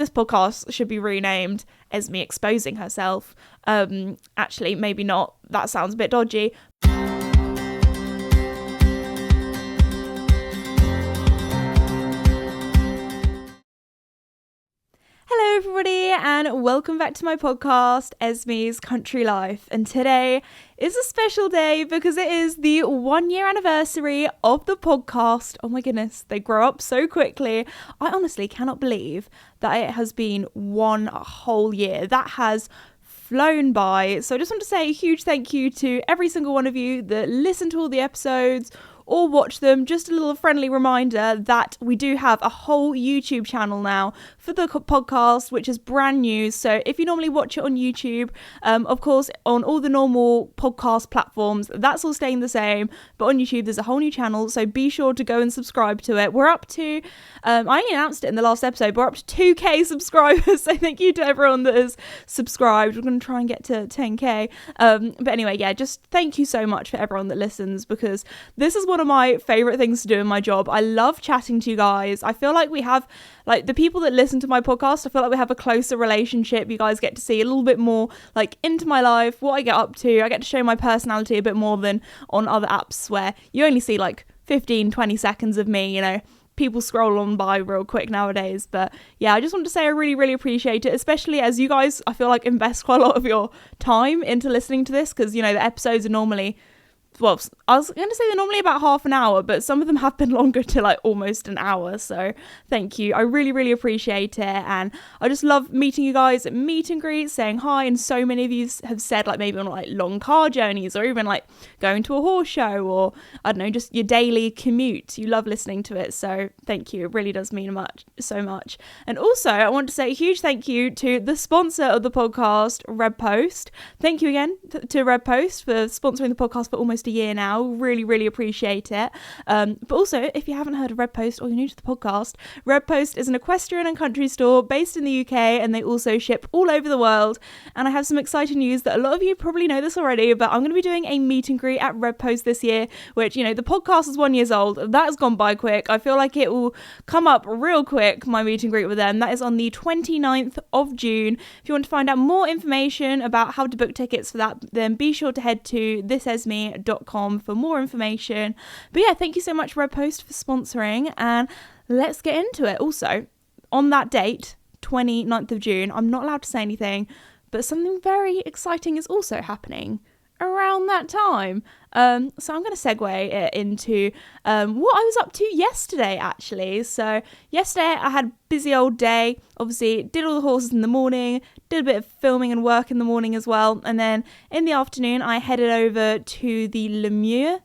This podcast should be renamed Esme Exposing Herself. Actually, maybe not. That sounds a bit dodgy. Hello everybody and welcome back to my podcast, Esme's Country Life. And today is a special day because it is the 1 year anniversary of the podcast. Oh my goodness, they grow up so quickly. I honestly cannot believe that it has been 1 whole year. That has flown by. So I just want to say a huge thank you to every single one of you that listen to all the episodes or watch them. Just a little friendly reminder that we do have a whole YouTube channel now for the podcast, which is brand new. So if you normally watch it on YouTube, of course, on all the normal podcast platforms, that's all staying the same. But on YouTube, there's a whole new channel. So be sure to go and subscribe to it. We're up to, I only announced it in the last episode, but we're up to 2K subscribers. So thank you to everyone that has subscribed. We're going to try and get to 10K. But anyway, yeah, just thank you so much for everyone that listens, because this is one of my favorite things to do in my job. I love chatting to you guys. I feel like we have, like, the people that listen to my podcast, I feel like we have a closer relationship. You guys get to see a little bit more, like, into my life, what I get up to. I get to show my personality a bit more than on other apps where you only see like 15-20 seconds of me. You know, people scroll on by real quick nowadays. But yeah, I just want to say I really appreciate it, especially as you guys, I feel like, invest quite a lot of your time into listening to this, because, you know, the episodes are normally, well, I was going to say they're normally about half an hour, but some of them have been longer to like almost an hour. So thank you. I really appreciate it. And I just love meeting you guys at meet and greets, saying hi. And so many of you have said, like, maybe on like long car journeys or even like going to a horse show or, I don't know, just your daily commute. You love listening to it. So thank you. It really does mean so much. And also, I want to say a huge thank you to the sponsor of the podcast, RedPost. Thank you again to RedPost for sponsoring the podcast for almost a year now. Really appreciate it. But also, if you haven't heard of RedPost or you're new to the podcast, RedPost is an equestrian and country store based in the UK, and they also ship all over the world. And I have some exciting news that a lot of you probably know this already, but I'm going to be doing a meet and greet at RedPost this year, which, you know, the podcast is 1 year old. That has gone by quick. I feel like it will come up real quick, my meet and greet with them. That is on the 29th of June. If you want to find out more information about how to book tickets for that, then be sure to head to thisesme.com for more information. But yeah, thank you so much, RedPost, for sponsoring, and let's get into it. Also, on that date, 29th of June, I'm not allowed to say anything, but something very exciting is also happening around that time. So I'm going to segue it into what I was up to yesterday, actually. So yesterday I had a busy old day. Obviously, did all the horses in the morning, did a bit of filming and work in the morning as well. And then in the afternoon, I headed over to the Lemure.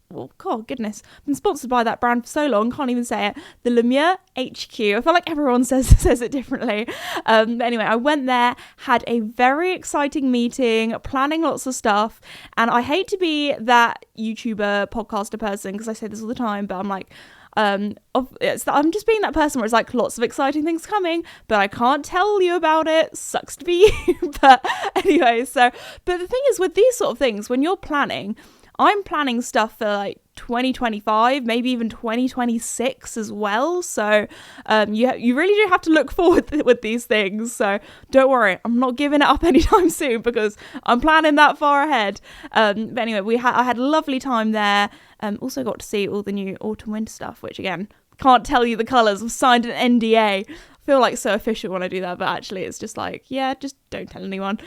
Oh, God, goodness. I've been sponsored by that brand for so long, can't even say it. The Lemure HQ. I feel like everyone says it differently. But anyway, I went there, had a very exciting meeting, planning lots of stuff. And I hate to be that YouTuber, podcaster person, because I say this all the time, but I'm like, I'm just being that person where it's like lots of exciting things coming, but I can't tell you about it. Sucks to be you. But anyway, but the thing is with these sort of things, when you're planning, I'm planning stuff for like 2025, maybe even 2026 as well. So you really do have to look forward with these things. So don't worry, I'm not giving it up anytime soon because I'm planning that far ahead. But anyway, I had a lovely time there. Also got to see all the new autumn winter stuff, which again, can't tell you the colours. I've signed an NDA. Feel like so official when I do that, but actually it's just like, yeah, just don't tell anyone.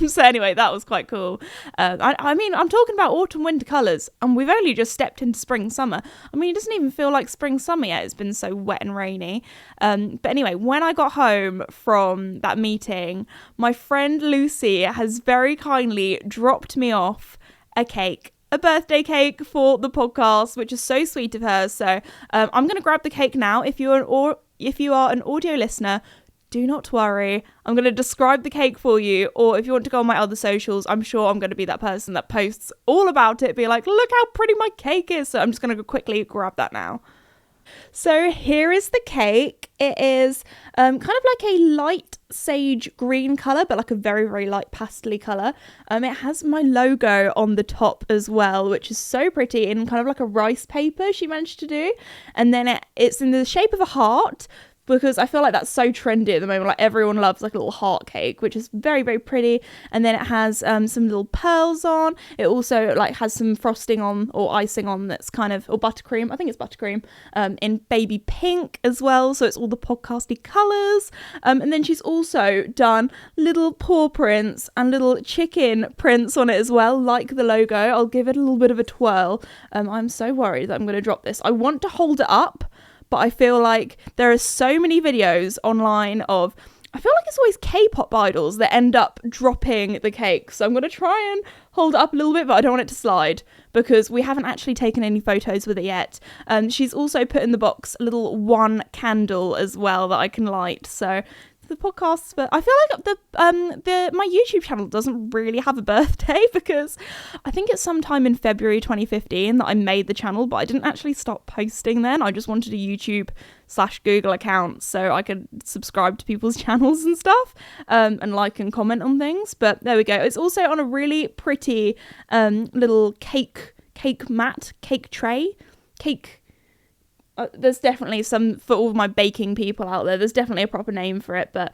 So anyway, that was quite cool. I mean, I'm talking about autumn winter colours, and we've only just stepped into spring summer. I mean, it doesn't even feel like spring summer yet. It's been so wet and rainy. But anyway, when I got home from that meeting, my friend Lucy has very kindly dropped me off a cake, a birthday cake for the podcast, which is so sweet of her. So I'm going to grab the cake now. If you are an audio listener, do not worry. I'm going to describe the cake for you. Or if you want to go on my other socials, I'm sure I'm going to be that person that posts all about it. Be like, look how pretty my cake is. So I'm just going to quickly grab that now. So here is the cake. It is kind of like a light sage green colour, but like a very light pastel colour. It has my logo on the top as well, which is so pretty, in kind of like a rice paper she managed to do. And then it's in the shape of a heart, because I feel like that's so trendy at the moment. Like everyone loves like a little heart cake, which is very, very pretty. And then it has some little pearls on. It also like has some frosting on or icing on that's kind of, or buttercream. I think it's buttercream in baby pink as well. So it's all the podcasty colours. And then she's also done little paw prints and little chicken prints on it as well, like the logo. I'll give it a little bit of a twirl. I'm so worried that I'm going to drop this. I want to hold it up, but I feel like there are so many videos online of, I feel like it's always K-pop idols that end up dropping the cake. So I'm going to try and hold it up a little bit, but I don't want it to slide because we haven't actually taken any photos with it yet. She's also put in the box a little one candle as well that I can light. So the podcasts, but I feel like the my YouTube channel doesn't really have a birthday because I think it's sometime in February 2015 that I made the channel, but I didn't actually start posting then. I just wanted a YouTube/Google account so I could subscribe to people's channels and stuff, and like and comment on things. But there we go. It's also on a really pretty little cake tray. There's definitely some, for all of my baking people out there, there's definitely a proper name for it, but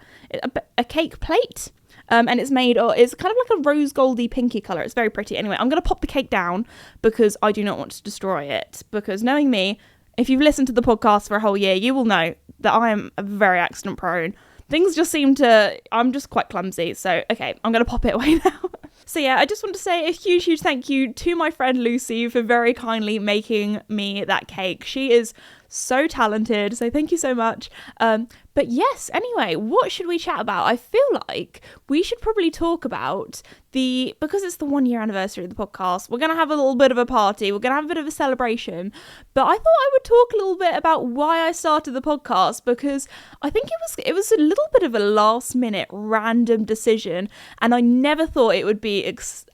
a cake plate, and it's made, it's kind of like a rose goldy pinky colour. It's very pretty. Anyway, I'm going to pop the cake down because I do not want to destroy it, because knowing me, if you've listened to the podcast for a whole year, you will know that I am very accident prone. Things just I'm just quite clumsy, so okay, I'm going to pop it away now. So yeah, I just want to say a huge thank you to my friend Lucy for very kindly making me that cake. She is so talented, so thank you so much. But yes, anyway, what should we chat about? I feel like we should probably talk about because it's the 1 year anniversary of the podcast, we're going to have a little bit of a party, we're going to have a bit of a celebration, but I thought I would talk a little bit about why I started the podcast, because I think it was a little bit of a last minute random decision, and I never thought it would be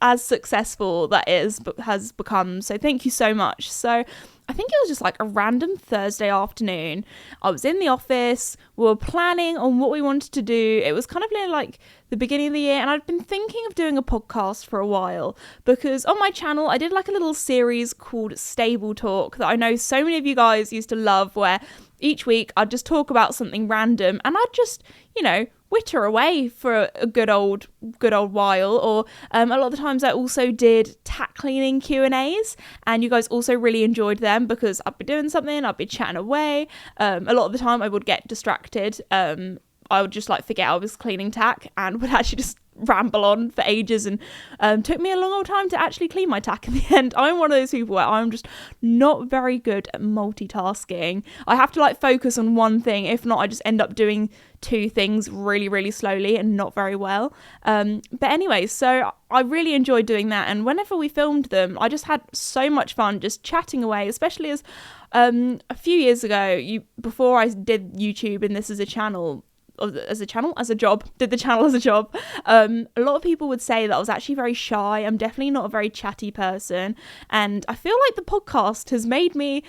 as successful that it has become, so thank you so much. So I think it was just like a random Thursday afternoon. I was in the office, we were planning on what we wanted to do. It was kind of like the beginning of the year, and I'd been thinking of doing a podcast for a while because on my channel I did like a little series called Stable Talk that I know so many of you guys used to love, where each week I'd just talk about something random and I'd just, witter away for a good old while. Or a lot of the times I also did tack cleaning Q&As, and you guys also really enjoyed them because I'd be doing something, I'd be chatting away. A lot of the time I would get distracted. I would just forget I was cleaning tack and would actually just ramble on for ages, and took me a long old time to actually clean my tack in the end. I'm one of those people where I'm just not very good at multitasking. I have to focus on one thing. If not, I just end up doing two things really, really slowly and not very well. But anyway, so I really enjoyed doing that, and whenever we filmed them, I just had so much fun just chatting away, especially as a few years ago, before I did YouTube and this as a channel, as a job, did the channel as a job, a lot of people would say that I was actually very shy. I'm definitely not a very chatty person, and I feel like the podcast has made me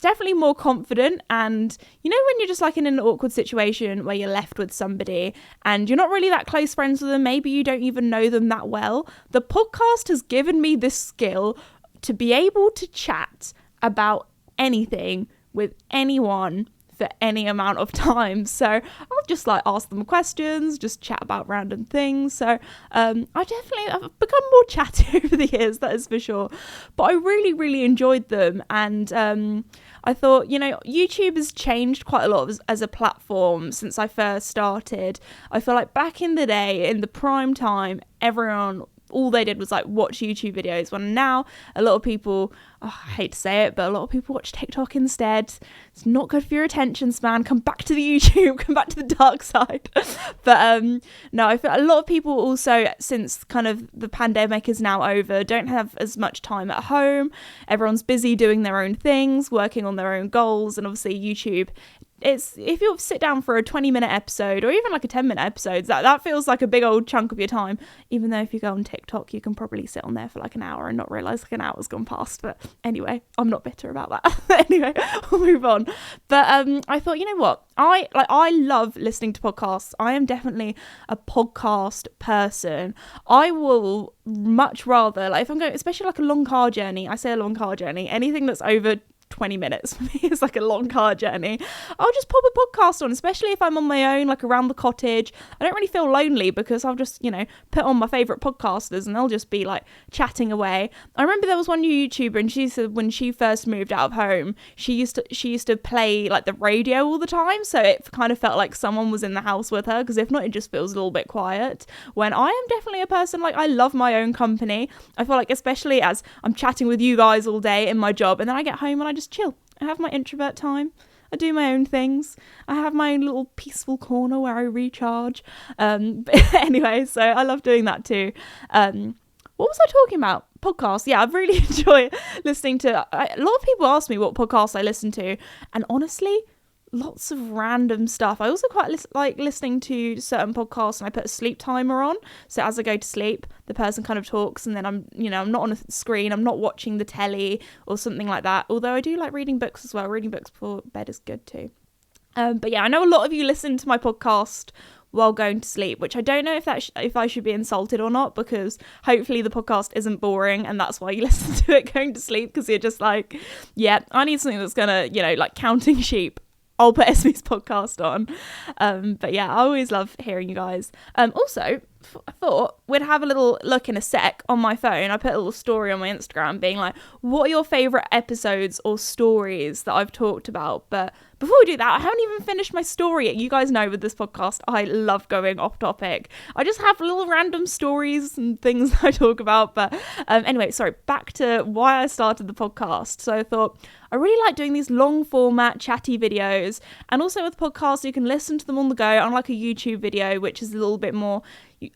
definitely more confident. And when you're just in an awkward situation where you're left with somebody and you're not really that close friends with them, maybe you don't even know them that well, the podcast has given me this skill to be able to chat about anything with anyone for any amount of time. So I'll just ask them questions, just chat about random things. So I've become more chatty over the years, that is for sure. But I really, really enjoyed them, and I thought, YouTube has changed quite a lot as a platform since I first started. I feel like back in the day, in the prime time, all they did was watch YouTube videos, when now a lot of people, I hate to say it, but a lot of people watch TikTok instead. It's not good for your attention span. Come back to the YouTube, come back to the dark side. But no, I feel a lot of people also, since kind of the pandemic is now over, don't have as much time at home. Everyone's busy doing their own things, working on their own goals, and obviously YouTube, if you sit down for a 20-minute episode or even a 10-minute episode, that feels like a big old chunk of your time, even though if you go on TikTok you can probably sit on there for an hour and not realize an hour's gone past. But anyway, I'm not bitter about that. Anyway, we'll move on. But I thought, you know what, I love listening to podcasts. I am definitely a podcast person. I will much rather, if I'm going, especially a long car journey, I say a long car journey, anything that's over 20 minutes for me. It's like a long car journey. I'll just pop a podcast on, especially if I'm on my own, like around the cottage. I don't really feel lonely because I'll just, put on my favourite podcasters and they'll just be like chatting away. I remember there was one YouTuber, and she said when she first moved out of home, she used to play like the radio all the time, so it kind of felt like someone was in the house with her, because if not, it just feels a little bit quiet. When I am definitely a person, like, I love my own company. I feel like, especially as I'm chatting with you guys all day in my job, and then I get home and I just chill. I have my introvert time. I do my own things. I have my own little peaceful corner where I recharge. But anyway, so I love doing that too. What was I talking about? Podcasts. Yeah, I really enjoy listening to... a lot of people ask me what podcasts I listen to. And honestly, lots of random stuff. I also quite like listening to certain podcasts, and I put a sleep timer on. So as I go to sleep, the person kind of talks, and then I'm not on a screen. I'm not watching the telly or something like that. Although I do like reading books as well. Reading books before bed is good too. But yeah, I know a lot of you listen to my podcast while going to sleep, which I don't know if I should be insulted or not, because hopefully the podcast isn't boring and that's why you listen to it going to sleep, because you're just like, yeah, I need something that's gonna, like counting sheep. I'll put Esme's podcast on. But yeah, I always love hearing you guys. Also, I thought we'd have a little look in a sec on my phone. I put a little story on my Instagram being like, what are your favourite episodes or stories that I've talked about? But before we do that, I haven't even finished my story yet. You guys know with this podcast, I love going off topic. I just have little random stories and things that I talk about. But anyway, sorry, back to why I started the podcast. So I thought I really like doing these long format chatty videos. And also with podcasts, you can listen to them on the go, unlike a YouTube video, which is a little bit more...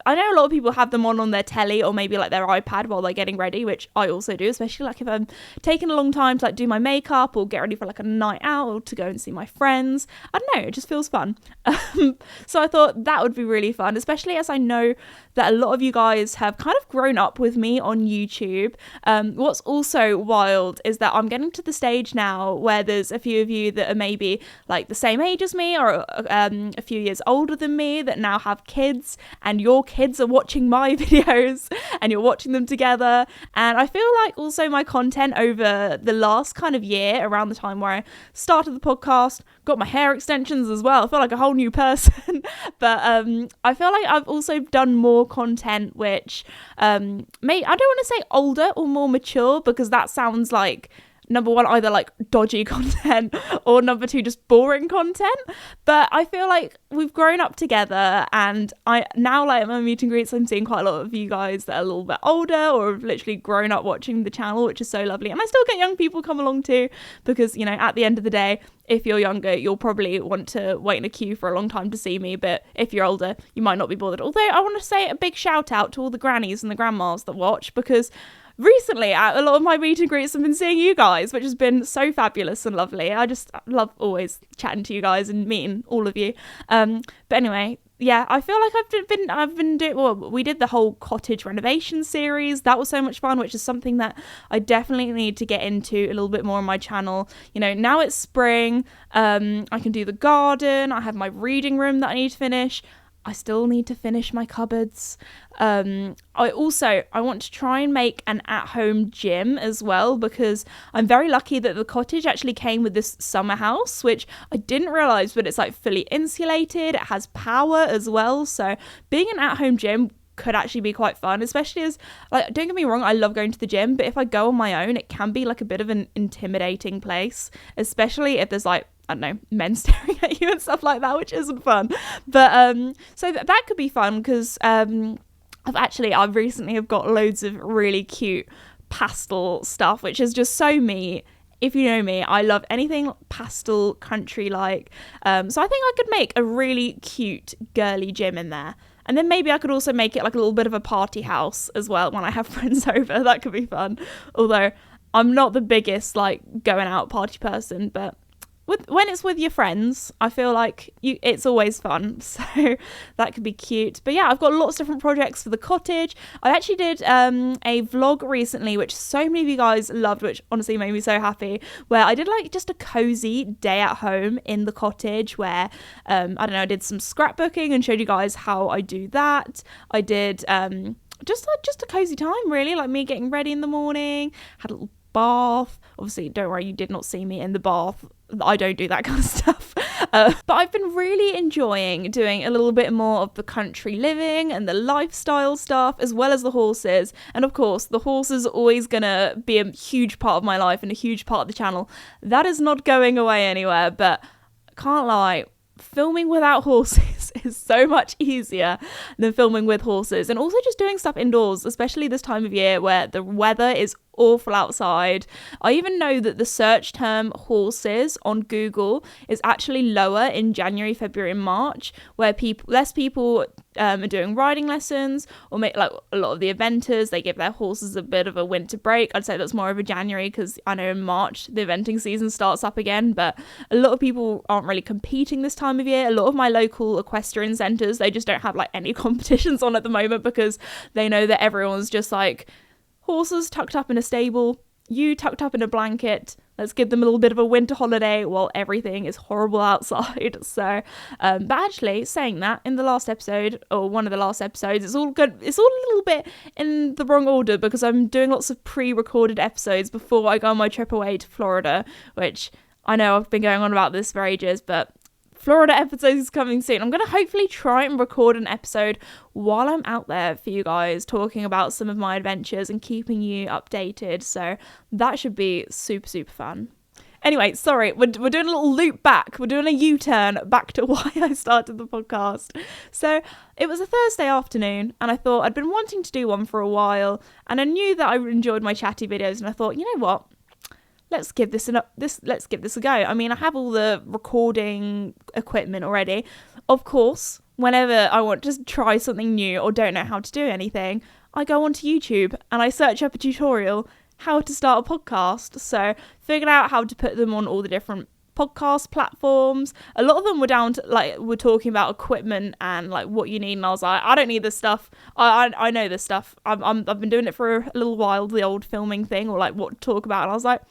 I know a lot of people have them on their telly or maybe like their iPad while they're getting ready, which I also do, especially like if I'm taking a long time to like do my makeup or get ready for like a night out or to go and see my friends. I don't know, it just feels fun. So I thought that would be really fun, especially as I know that a lot of you guys have kind of grown up with me on YouTube. What's also wild is that I'm getting to the stage now where there's a few of you that are maybe like the same age as me or a few years older than me that now have kids, and your kids are watching my videos and you're watching them together. And I feel like also my content over the last kind of year, around the time where I started the podcast, got my hair extensions as well, I feel like a whole new person. But I feel like I've also done more content which I don't want to say older or more mature, because that sounds like, number one, either like dodgy content or number two, just boring content. But I feel like we've grown up together, and I now, like at my meet and greets, I'm seeing quite a lot of you guys that are a little bit older or have literally grown up watching the channel, which is so lovely. And I still get young people come along too, because at the end of the day, if you're younger, you'll probably want to wait in a queue for a long time to see me, but if you're older, you might not be bothered. Although I want to say a big shout out to all the grannies and the grandmas that watch, because recently, a lot of my meet and greets have been seeing you guys, which has been so fabulous and lovely. I just love always chatting to you guys and meeting all of you. But anyway, yeah, I feel like I've been doing... Well, we did the whole cottage renovation series. That was so much fun, which is something that I definitely need to get into a little bit more on my channel. Now it's spring. I can do the garden. I have my reading room that I need to finish. I still need to finish my cupboards. I want to try and make an at-home gym as well, because I'm very lucky that the cottage actually came with this summer house, which I didn't realise, but it's like fully insulated. It has power as well. So being an at-home gym could actually be quite fun, especially as, like, don't get me wrong, I love going to the gym, but if I go on my own, it can be like a bit of an intimidating place, especially if there's like, I don't know, men staring at you and stuff like that, which isn't fun. But so that could be fun, because I've recently have got loads of really cute pastel stuff, which is just so me. If you know me, I love anything pastel, country-like. So I think I could make a really cute, girly gym in there. And then maybe I could also make it like a little bit of a party house as well when I have friends over. That could be fun. Although I'm not the biggest like going out party person, but when it's with your friends, I feel like it's always fun. So that could be cute. But yeah, I've got lots of different projects for the cottage. I actually did a vlog recently, which so many of you guys loved, which honestly made me so happy, where I did like just a cozy day at home in the cottage where, I did some scrapbooking and showed you guys how I do that. I did just a cozy time, really, like me getting ready in the morning, had a little bath. Obviously, don't worry, you did not see me in the bath. I don't do that kind of stuff. But I've been really enjoying doing a little bit more of the country living and the lifestyle stuff, as well as the horses. And of course, the horses are always going to be a huge part of my life and a huge part of the channel. That is not going away anywhere, but can't lie, filming without horses is so much easier than filming with horses. And also just doing stuff indoors, especially this time of year where the weather is awful outside. I even know that the search term horses on Google is actually lower in January, February and March, where less people are doing riding lessons, or like a lot of the eventers, they give their horses a bit of a winter break. I'd say that's more of a January, because I know in March the eventing season starts up again, but a lot of people aren't really competing this time of year. A lot of my local equestrian centres, they just don't have like any competitions on at the moment, because they know that everyone's just like, horses tucked up in a stable, you tucked up in a blanket, let's give them a little bit of a winter holiday while everything is horrible outside. So but actually, saying that, in the last episode, or one of the last episodes, it's all good, it's all a little bit in the wrong order, because I'm doing lots of pre-recorded episodes before I go on my trip away to Florida, which I know I've been going on about this for ages, but Florida episode is coming soon. I'm going to hopefully try and record an episode while I'm out there for you guys, talking about some of my adventures and keeping you updated. So that should be super, super fun. Anyway, sorry, we're doing a little loop back. We're doing a U-turn back to why I started the podcast. So it was a Thursday afternoon, and I thought I'd been wanting to do one for a while, and I knew that I enjoyed my chatty videos, and I thought, you know what? Let's give this a go. I mean, I have all the recording equipment already. Of course, whenever I want to try something new or don't know how to do anything, I go onto YouTube and I search up a tutorial how to start a podcast. So figured out how to put them on all the different podcast platforms. A lot of them were down to, like, we're talking about equipment and like what you need, and I was like, I don't need this stuff. I know this stuff. I've been doing it for a little while, the old filming thing, or like what to talk about, and I was like,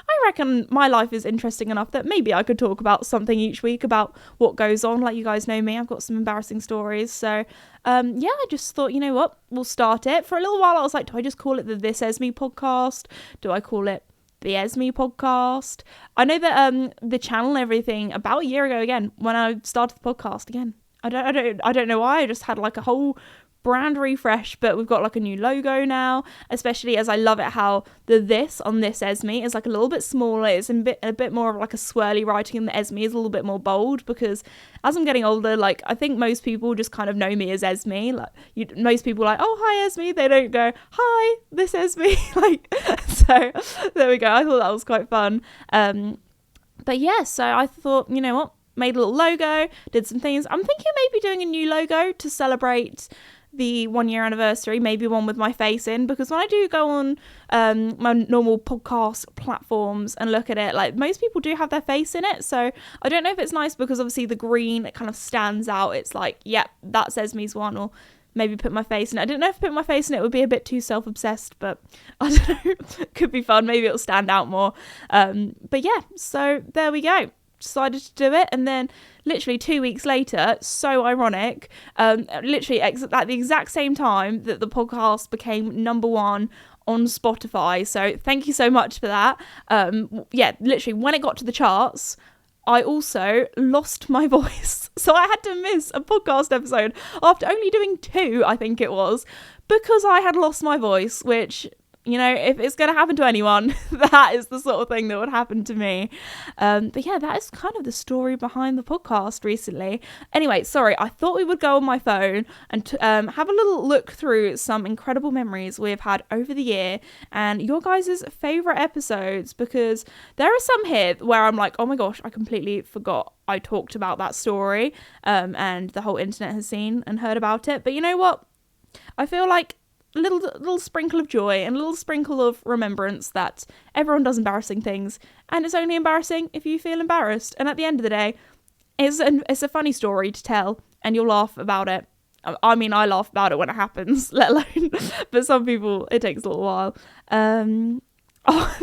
I reckon my life is interesting enough that maybe I could talk about something each week about what goes on. Like, you guys know me, I've got some embarrassing stories. So, yeah, I just thought, you know what, we'll start it. For a little while, I was like, do I just call it the This Esme podcast? Do I call it the Esme podcast? I know that the channel and everything, about a year ago again, when I started the podcast again, I don't know why, I just had like a whole brand refresh, but we've got like a new logo now, especially as I love it how the this on This Esme is like a little bit smaller. It's a bit more of like a swirly writing, and the Esme is a little bit more bold, because as I'm getting older, like, I think most people just kind of know me as Esme. Like, most people are like, oh, hi Esme, they don't go, hi, this Esme. Like, so there we go. I thought that was quite fun. But yeah, so I thought, you know what, made a little logo, did some things. I'm thinking maybe doing a new logo to celebrate the 1 year anniversary, maybe one with my face in, because when I do go on my normal podcast platforms and look at it, like, most people do have their face in it. So I don't know if it's nice, because obviously the green, it kind of stands out. It's like, yep, that's Esme's one, or maybe put my face in it. I didn't know if put my face in it would be a bit too self-obsessed, but I don't know, could be fun. Maybe it'll stand out more. But yeah, so there we go. Decided to do it, and then literally 2 weeks later, so ironic, literally at the exact same time that the podcast became number one on Spotify, so thank you so much for that. Yeah, literally when it got to the charts, I also lost my voice, so I had to miss a podcast episode after only doing 2, I think it was, because I had lost my voice, which, you know, if it's going to happen to anyone, that is the sort of thing that would happen to me. But yeah, that is kind of the story behind the podcast recently. Anyway, sorry, I thought we would go on my phone and have a little look through some incredible memories we've had over the year and your guys' favourite episodes, because there are some here where I'm like, oh my gosh, I completely forgot I talked about that story, and the whole internet has seen and heard about it. But you know what? I feel like a little sprinkle of joy and a little sprinkle of remembrance that everyone does embarrassing things, and it's only embarrassing if you feel embarrassed. And at the end of the day, it's a funny story to tell, and you'll laugh about it. I mean, I laugh about it when it happens, let alone, but some people, it takes a little while. Oh,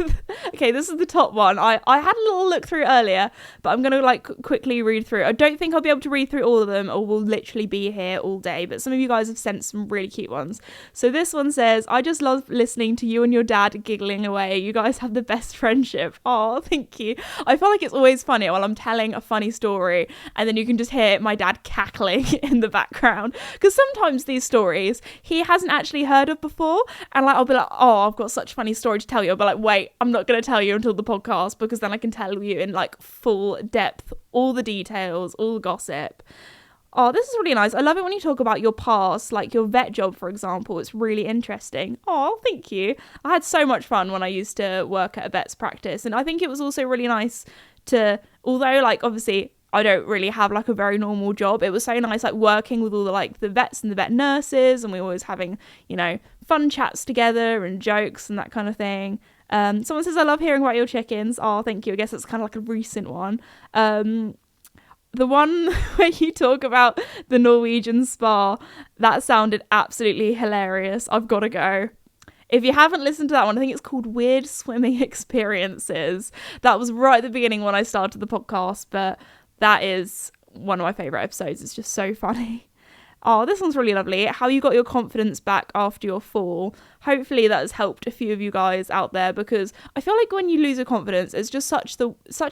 okay, this is the top one. I had a little look through earlier, but I'm going to like quickly read through. I don't think I'll be able to read through all of them, or we'll literally be here all day, but some of you guys have sent some really cute ones. So this one says, I just love listening to you and your dad giggling away. You guys have the best friendship. Oh, thank you. I feel like it's always funny while I'm telling a funny story, and then you can just hear my dad cackling in the background, because sometimes these stories he hasn't actually heard of before, and like I'll be like, oh, I've got such a funny story to tell you, but like, wait, I'm not going to tell you until the podcast, because then I can tell you in like full depth all the details, all the gossip. Oh, this is really nice. I love it when you talk about your past, like your vet job, for example. It's really interesting. Oh, thank you. I had so much fun when I used to work at a vet's practice, and I think it was also really nice to, although like obviously I don't really have like a very normal job, it was so nice like working with all the like the vets and the vet nurses, and we were always having, you know, fun chats together and jokes and that kind of thing. Someone says, I love hearing about your chickens. Oh, thank you. I guess it's kind of like a recent one. The one where you talk about the Norwegian spa, that sounded absolutely hilarious. I've got to go. If you haven't listened to that one, I think it's called Weird Swimming Experiences. That was right at the beginning when I started the podcast, but that is one of my favourite episodes. It's just so funny. Oh, this one's really lovely. How you got your confidence back after your fall. Hopefully that has helped a few of you guys out there, because I feel like when you lose your confidence, it's just such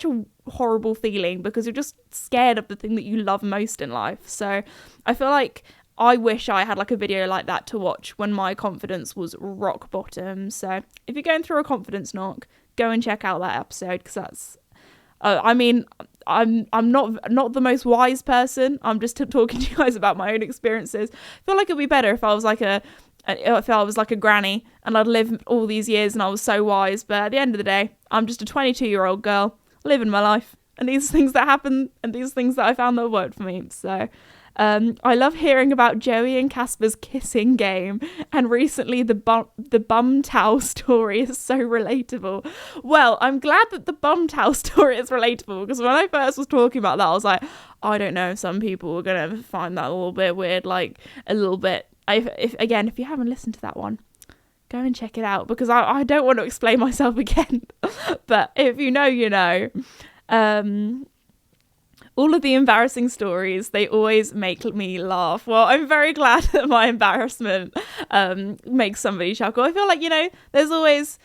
a horrible feeling, because you're just scared of the thing that you love most in life. So I feel like I wish I had like a video like that to watch when my confidence was rock bottom. So if you're going through a confidence knock, go and check out that episode, because that's I mean, I'm not the most wise person. I'm just talking to you guys about my own experiences. I feel like it'd be better if I was like a granny and I'd lived all these years and I was so wise. But at the end of the day, I'm just a 22-year-old girl living my life, and these things that happen and these things that I found that worked for me. So I love hearing about Joey and Casper's kissing game, and recently the bum towel story is so relatable. Well, I'm glad that the bum towel story is relatable, because when I first was talking about that, I was like, I don't know if some people are gonna find that a little bit weird, like a little bit. If you haven't listened to that one, go and check it out, because I don't want to explain myself again. But if you know, you know. All of the embarrassing stories, they always make me laugh. Well, I'm very glad that my embarrassment makes somebody chuckle. I feel like, you know, there's always,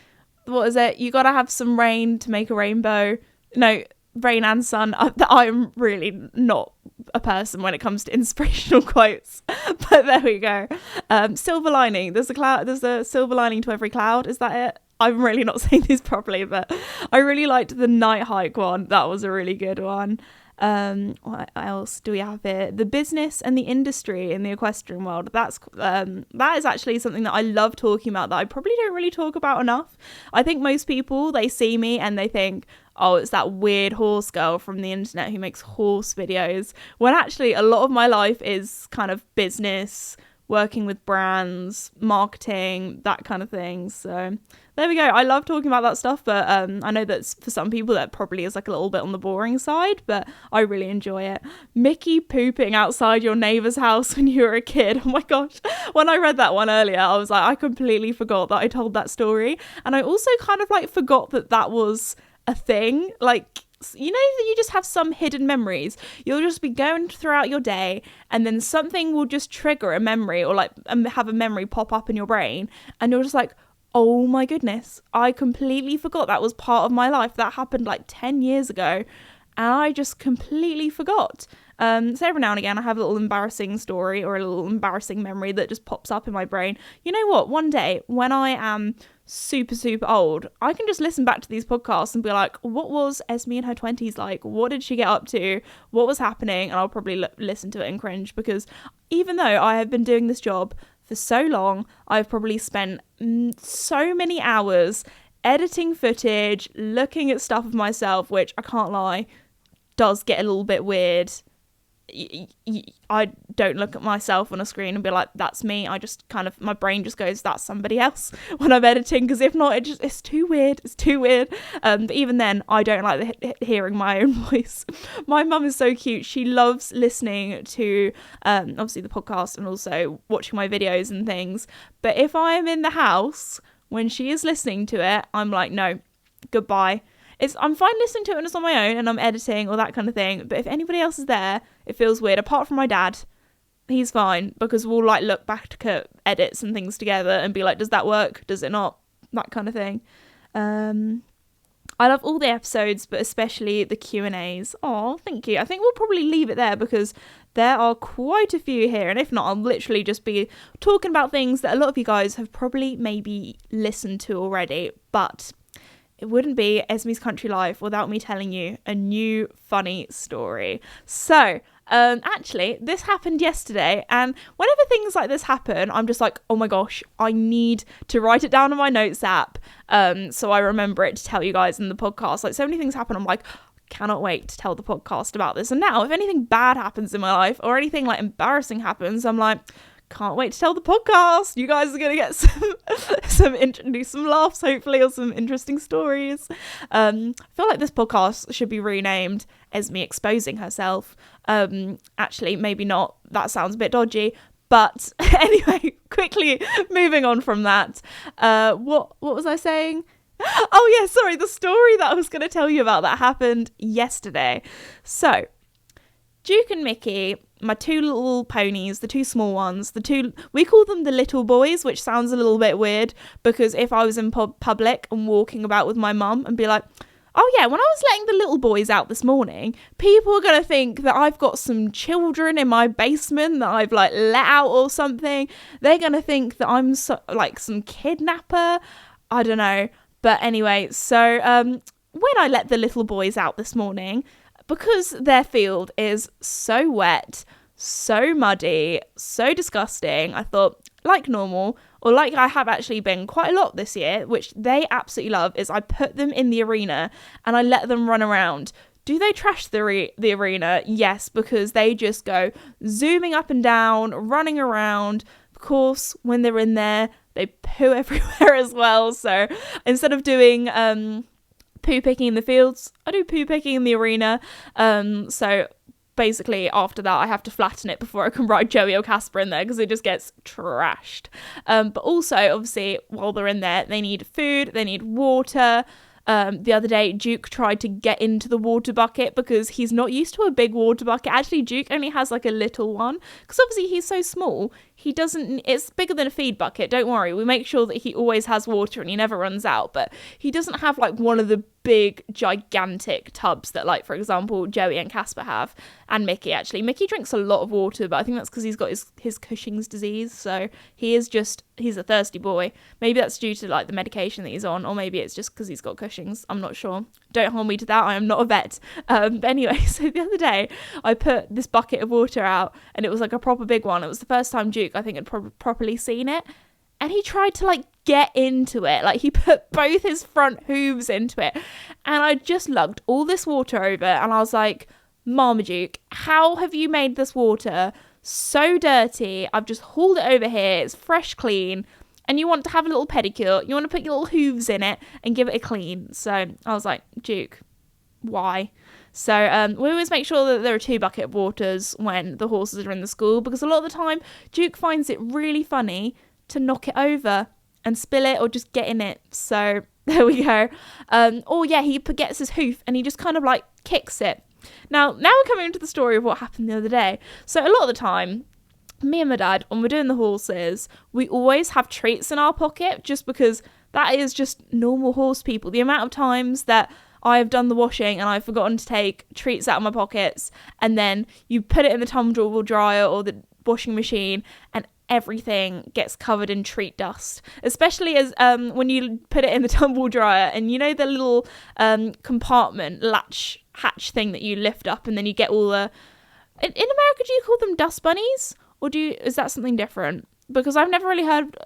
what is it? You got to have some rain to make a rainbow. No, rain and sun. I'm really not a person when it comes to inspirational quotes. But there we go. Silver lining. There's a silver lining to every cloud. Is that it? I'm really not saying these properly, but I really liked the night hike one. That was a really good one. What else do we have here? The business and the industry in the equestrian world. That is actually something that I love talking about, that I probably don't really talk about enough. I think most people, they see me and they think, oh, it's that weird horse girl from the internet who makes horse videos, when actually a lot of my life is kind of business, working with brands, marketing, that kind of thing. So there we go. I love talking about that stuff, but I know that for some people that probably is like a little bit on the boring side, but I really enjoy it. Mickey pooping outside your neighbour's house when you were a kid. Oh my gosh. When I read that one earlier, I was like, I completely forgot that I told that story. And I also kind of like forgot that was a thing. Like, you know that you just have some hidden memories. You'll just be going throughout your day, and then something will just trigger a memory, or like have a memory pop up in your brain, and you're just like, oh my goodness, I completely forgot that was part of my life. That happened like 10 years ago, and I just completely forgot. So every now and again I have a little embarrassing story or a little embarrassing memory that just pops up in my brain. You know what? One day when I am super old, I can just listen back to these podcasts and be like, what was Esme in her 20s like? What did she get up to? What was happening? And I'll probably listen to it and cringe, because even though I have been doing this job for so long, I've probably spent so many hours editing footage, looking at stuff of myself, which I can't lie, does get a little bit weird. I don't look at myself on a screen and be like, that's me. I just kind of, my brain just goes, that's somebody else when I'm editing, because if not, it's too weird. But even then, I don't like hearing my own voice. My mum is so cute. She loves listening to obviously the podcast and also watching my videos and things. But if I'm in the house when she is listening to it, I'm like, no, goodbye. I'm fine listening to it when it's on my own and I'm editing or that kind of thing. But if anybody else is there, it feels weird. Apart from my dad, he's fine, because we'll like look back to edits and things together and be like, does that work? Does it not? That kind of thing. I love all the episodes, but especially the Q&As. Oh, thank you. I think we'll probably leave it there because there are quite a few here. And if not, I'll literally just be talking about things that a lot of you guys have probably maybe listened to already. But it wouldn't be Esme's Country Life without me telling you a new funny story. So, actually, this happened yesterday, and whenever things like this happen, I'm just like, oh my gosh, I need to write it down on my notes app, so I remember it to tell you guys in the podcast. Like, so many things happen, I'm like, cannot wait to tell the podcast about this. And now, if anything bad happens in my life, or anything like embarrassing happens, I'm like, can't wait to tell the podcast. You guys are going to get some laughs, hopefully, or some interesting stories. I feel like this podcast should be renamed Esme Exposing Herself. Actually, maybe not. That sounds a bit dodgy. But anyway, quickly moving on from that. What was I saying? Oh yeah, sorry. The story that I was going to tell you about that happened yesterday. So, Duke and Mickey, my two little ponies, the two small ones, we call them the little boys, which sounds a little bit weird, because if I was in public and walking about with my mum and be like, oh yeah, when I was letting the little boys out this morning, people are going to think that I've got some children in my basement that I've like let out or something. They're going to think that I'm like some kidnapper. I don't know. But anyway, so when I let the little boys out this morning, because their field is so wet, so muddy, so disgusting, I thought, like normal, or like I have actually been quite a lot this year, which they absolutely love, is I put them in the arena and I let them run around. Do they trash the arena? Yes, because they just go zooming up and down, running around. Of course, when they're in there, they poo everywhere as well. So instead of doing poo picking in the fields, I do poo picking in the arena. So basically after that I have to flatten it before I can ride Joey or Casper in there, because it just gets trashed. But also obviously while they're in there, they need food, they need water. The other day Duke tried to get into the water bucket because he's not used to a big water bucket. Actually, Duke only has like a little one, because obviously he's so small. It's bigger than a feed bucket, don't worry. We make sure that he always has water and he never runs out, but he doesn't have like one of the big gigantic tubs that, like, for example, Joey and Casper have, and Mickey. Actually, Mickey drinks a lot of water, but I think that's because he's got his Cushing's disease, so he's a thirsty boy. Maybe that's due to like the medication that he's on, or maybe it's just because he's got Cushing's. I'm not sure. Don't hold me to that. I am not a vet. But anyway, so the other day I put this bucket of water out, and it was like a proper big one. It was the first time Duke, I think, had properly seen it, and he tried to like get into it. Like, he put both his front hooves into it, and I just lugged all this water over, and I was like, Marmaduke, how have you made this water so dirty? I've just hauled it over here, it's fresh, clean, and you want to have a little pedicure, you want to put your little hooves in it and give it a clean. So I was like, Duke, why? So we always make sure that there are 2 bucket of waters when the horses are in the school, because a lot of the time Duke finds it really funny to knock it over and spill it or just get in it. So there we go. Or yeah, he gets his hoof and he just kind of like kicks it. Now we're coming into the story of what happened the other day. So a lot of the time, me and my dad, when we're doing the horses, we always have treats in our pocket, just because that is just normal horse people. The amount of times that I have done the washing and I've forgotten to take treats out of my pockets, and then you put it in the tumble dryer or the washing machine and everything gets covered in treat dust, especially as when you put it in the tumble dryer, and you know the little compartment hatch thing that you lift up, and then you get all the, in America, do you call them dust bunnies, or is that something different? Because I've never really heard,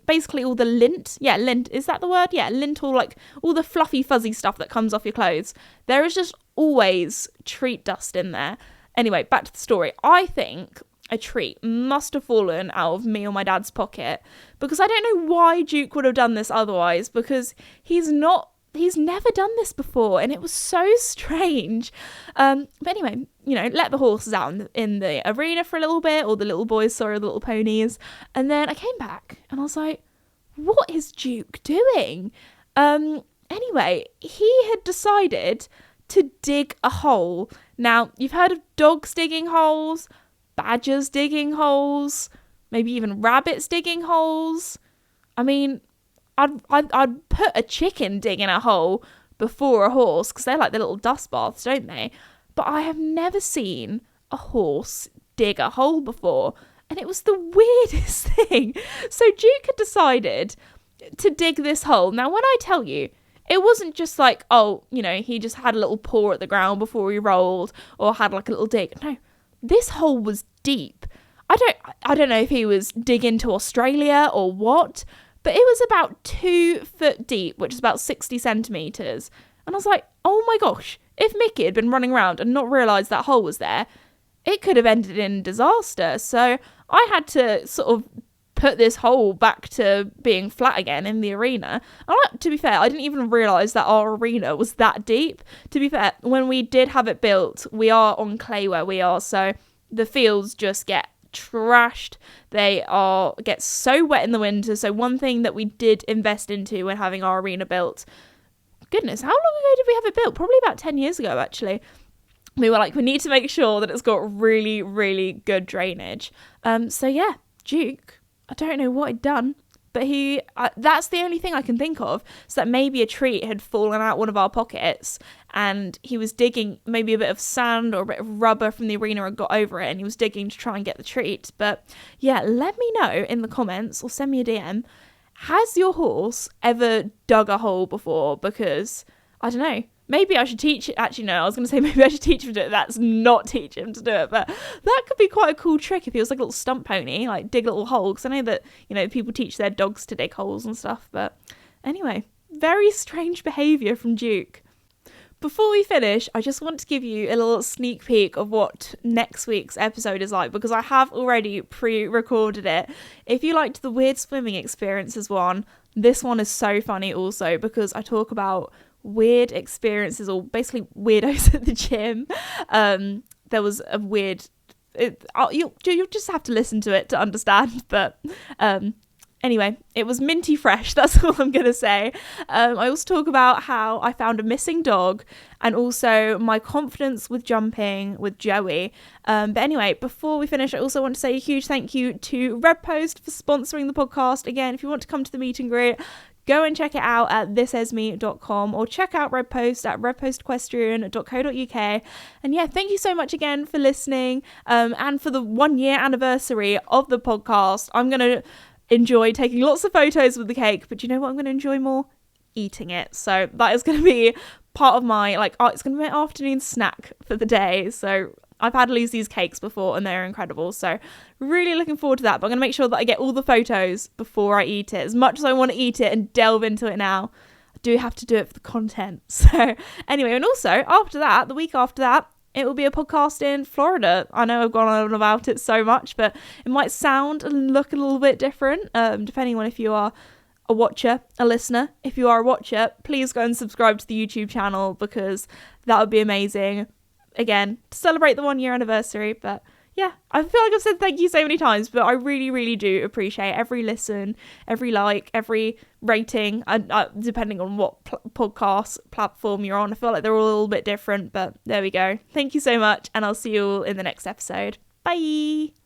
basically all the lint, is that the word? Yeah, lint, or like all the fluffy fuzzy stuff that comes off your clothes. There is just always treat dust in there. Anyway, back to the story. I think a treat must have fallen out of me or my dad's pocket, because I don't know why Duke would have done this otherwise, because he's never done this before, and it was so strange. But anyway, let the horses out in the arena for a little bit, or the little boys, the little ponies, and then I came back and I was like, what is Duke doing? Anyway, he had decided to dig a hole. Now, you've heard of dogs digging holes, badgers digging holes, maybe even rabbits digging holes. I mean, I'd put a chicken digging a hole before a horse, because they're like the little dust baths, don't they? But I have never seen a horse dig a hole before, and it was the weirdest thing. So Duke had decided to dig this hole. Now, when I tell you, it wasn't just like, oh, you know, he just had a little paw at the ground before he rolled, or had like a little dig. No, this hole was deep. I don't know if he was digging to Australia or what, but it was about 2 foot deep, which is about 60 centimetres. And I was like, oh my gosh, if Mickey had been running around and not realised that hole was there, it could have ended in disaster. So I had to sort of put this hole back to being flat again in the arena. And to be fair, I didn't even realise that our arena was that deep. To be fair, when we did have it built, we are on clay where we are, so the fields just get trashed. They get so wet in the winter. So one thing that we did invest into when having our arena built, goodness, how long ago did we have it built? Probably about 10 years ago, actually. We were like, we need to make sure that it's got really, really good drainage. So yeah, Duke, I don't know what he'd done, but that's the only thing I can think of. So that maybe a treat had fallen out one of our pockets, and he was digging, maybe a bit of sand or a bit of rubber from the arena and got over it, and he was digging to try and get the treat. But yeah, let me know in the comments or send me a DM. Has your horse ever dug a hole before? Because, I don't know, maybe I should teach it. Actually, no, I was going to say maybe I should teach him to do it. That's not teach him to do it. But that could be quite a cool trick if he was like a little stump pony, like dig a little hole. Because I know that, you know, people teach their dogs to dig holes and stuff. But anyway, very strange behaviour from Duke. Before we finish, I just want to give you a little sneak peek of what next week's episode is like, because I have already pre-recorded it. If you liked the weird swimming experiences one, this one is so funny also, because I talk about weird experiences, or basically weirdos at the gym. There was a weird... You'll just have to listen to it to understand, but... Anyway, it was minty fresh, that's all I'm going to say. I also talk about how I found a missing dog, and also my confidence with jumping with Joey. But anyway, before we finish, I also want to say a huge thank you to Red Post for sponsoring the podcast. Again, if you want to come to the meet and greet, go and check it out at thisesme.com, or check out Red Post at redpostequestrian.co.uk. And yeah, thank you so much again for listening. And for the 1 year anniversary of the podcast, I'm going to enjoy taking lots of photos with the cake, but you know what I'm going to enjoy more? Eating it. So that is going to be part of my, it's going to be my afternoon snack for the day. So I've had Lucy's cakes before and they're incredible. So really looking forward to that. But I'm going to make sure that I get all the photos before I eat it. As much as I want to eat it and delve into it now, I do have to do it for the content. So anyway, and also after that, the week after that, it will be a podcast in Florida. I know I've gone on about it so much, but it might sound and look a little bit different, depending on if you are a watcher, a listener. If you are a watcher, please go and subscribe to the YouTube channel, because that would be amazing. Again, to celebrate the 1 year anniversary. But yeah, I feel like I've said thank you so many times, but I really, really do appreciate every listen, every like, every rating, depending on what podcast platform you're on. I feel like they're all a little bit different, but there we go. Thank you so much, and I'll see you all in the next episode. Bye!